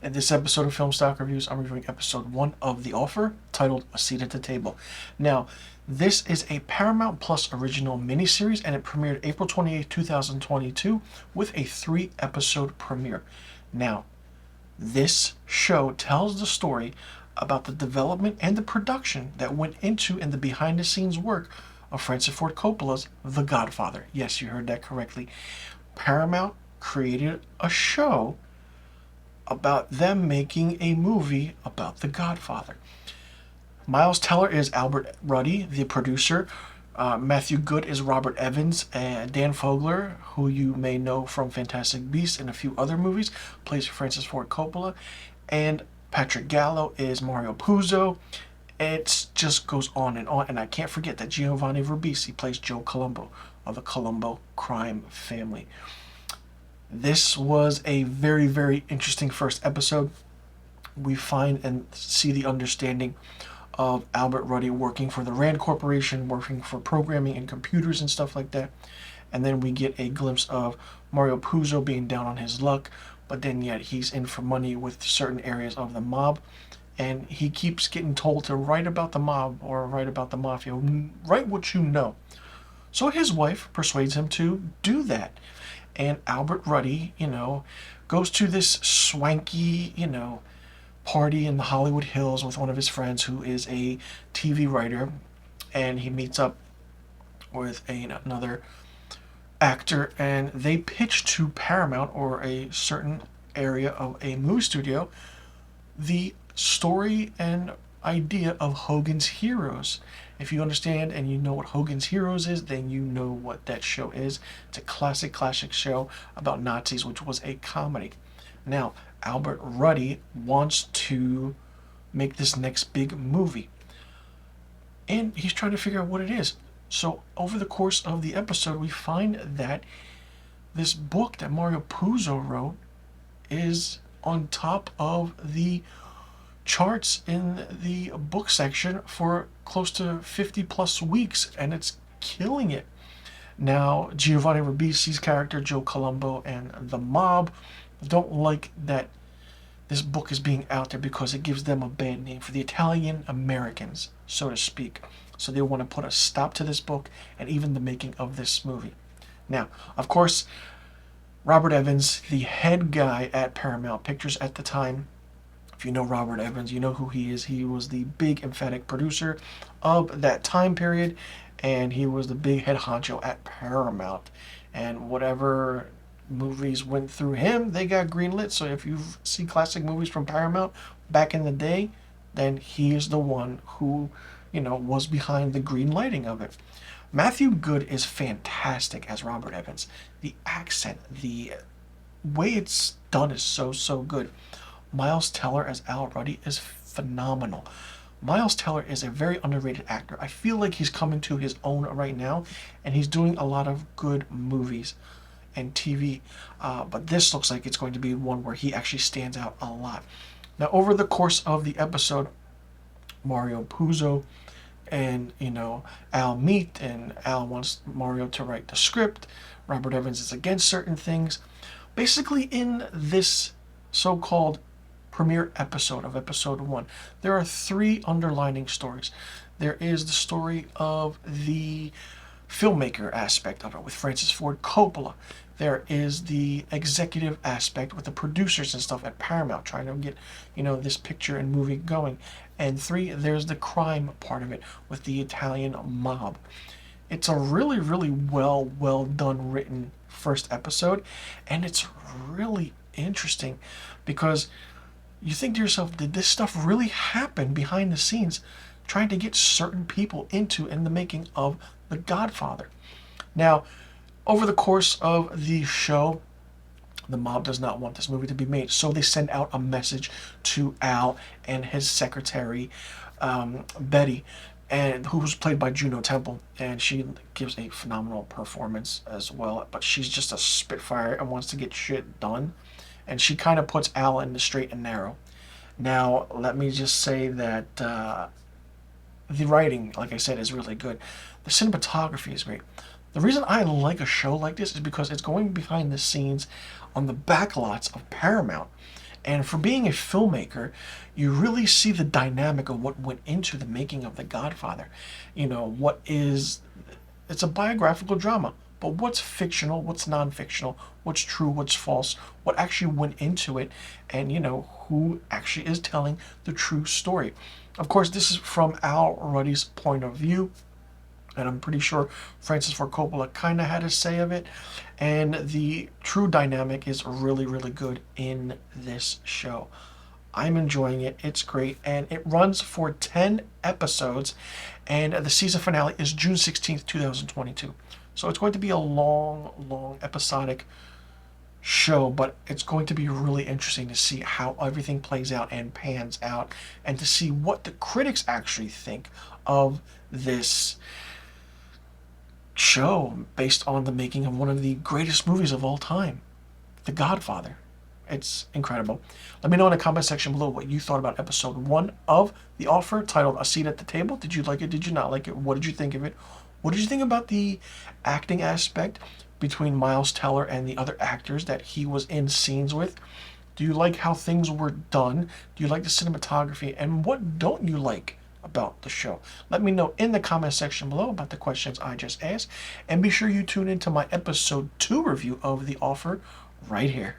In this episode of Film Stock Reviews, I'm reviewing episode 1 of The Offer, titled A Seat at the Table. Now, this is a Paramount Plus original miniseries, and it premiered April 28, 2022, with a 3-episode premiere. Now, this show tells the story about the development and the production that went into and the behind-the-scenes work of Francis Ford Coppola's The Godfather. Yes, you heard that correctly. Paramount created a show about them making a movie about The Godfather. Miles Teller is Albert Ruddy, the producer. Matthew Good is Robert Evans, and Dan Fogler, who you may know from Fantastic Beasts and a few other movies, plays Francis Ford Coppola, and Patrick Gallo is Mario Puzo. It just goes on, and I can't forget that Giovanni Ribisi plays Joe Colombo of the Colombo crime family. This was a very, very interesting first episode. We find and see the understanding of Albert Ruddy working for the Rand Corporation, working for programming and computers and stuff like that. And then we get a glimpse of Mario Puzo being down on his luck, but then yet he's in for money with certain areas of the mob. And he keeps getting told to write about the mob or write about the mafia. Write what you know. So his wife persuades him to do that. And Albert Ruddy, goes to this swanky, party in the Hollywood Hills with one of his friends who is a TV writer. And he meets up with another actor, and they pitch to Paramount, or a certain area of a movie studio, the story and idea of Hogan's Heroes. If you understand and you know what Hogan's Heroes is, then you know what that show is. It's a classic show about Nazis, which was a comedy. Now, Albert Ruddy wants to make this next big movie, and he's trying to figure out what it is. So over the course of the episode, we find that this book that Mario Puzo wrote is on top of the charts in the book section for close to 50 plus weeks, and it's killing it. Now, Giovanni Ribisi's character, Joe Colombo, and the mob don't like that this book is being out there because it gives them a bad name for the Italian Americans, so to speak. So they want to put a stop to this book and even the making of this movie. Now, of course, Robert Evans, the head guy at Paramount Pictures at the time. If you know Robert Evans, you know who he is. He was the big emphatic producer of that time period, and he was the big head honcho at Paramount. And whatever movies went through him, they got greenlit. So if you see classic movies from Paramount back in the day, then he is the one who, was behind the green lighting of it. Matthew Good is fantastic as Robert Evans. The accent, the way it's done is so good. Miles Teller as Al Ruddy is phenomenal. Miles Teller is a very underrated actor. I feel like he's coming to his own right now, and he's doing a lot of good movies and TV. But this looks like it's going to be one where he actually stands out a lot. Now, over the course of the episode, Mario Puzo and, Al meet, and Al wants Mario to write the script. Robert Evans is against certain things. Basically, in this so-called premiere episode of episode 1, there are 3 underlining stories. There is the story of the filmmaker aspect of it with Francis Ford Coppola. There is the executive aspect with the producers and stuff at Paramount trying to get, this picture and movie going. And 3, there's the crime part of it with the Italian mob. It's a really, really well done written first episode, and it's really interesting because you think to yourself, did this stuff really happen behind the scenes, trying to get certain people into in the making of The Godfather? Now, over the course of the show, the mob does not want this movie to be made, so they send out a message to Al and his secretary, Betty, and who was played by Juno Temple, and she gives a phenomenal performance as well, but she's just a spitfire and wants to get shit done, and she kind of puts Al in the straight and narrow. Now, let me just say that the writing, like I said, is really good. The cinematography is great. The reason I like a show like this is because it's going behind the scenes on the backlots of Paramount, And for being a filmmaker, you really see the dynamic of what went into the making of The Godfather. You know, it's a biographical drama, but what's fictional, what's non-fictional, what's true, what's false, what actually went into it, and who actually is telling the true story. Of course, this is from Al Ruddy's point of view, and I'm pretty sure Francis Ford Coppola kind of had a say of it. And the true dynamic is really, really good in this show. I'm enjoying it. It's great. And it runs for 10 episodes. And the season finale is June 16th, 2022. So it's going to be a long, long episodic show, but it's going to be really interesting to see how everything plays out and pans out, and to see what the critics actually think of this show based on the making of one of the greatest movies of all time, The Godfather. It's incredible. Let me know in the comment section below what you thought about episode 1 of The Offer, titled A Seat at the Table. Did you like it? Did you not like it? What did you think of it? What did you think about the acting aspect between Miles Teller and the other actors that he was in scenes with? Do you like how things were done? Do you like the cinematography? And what don't you like about the show? Let me know in the comment section below about the questions I just asked. And be sure you tune into my episode 2 review of The Offer right here.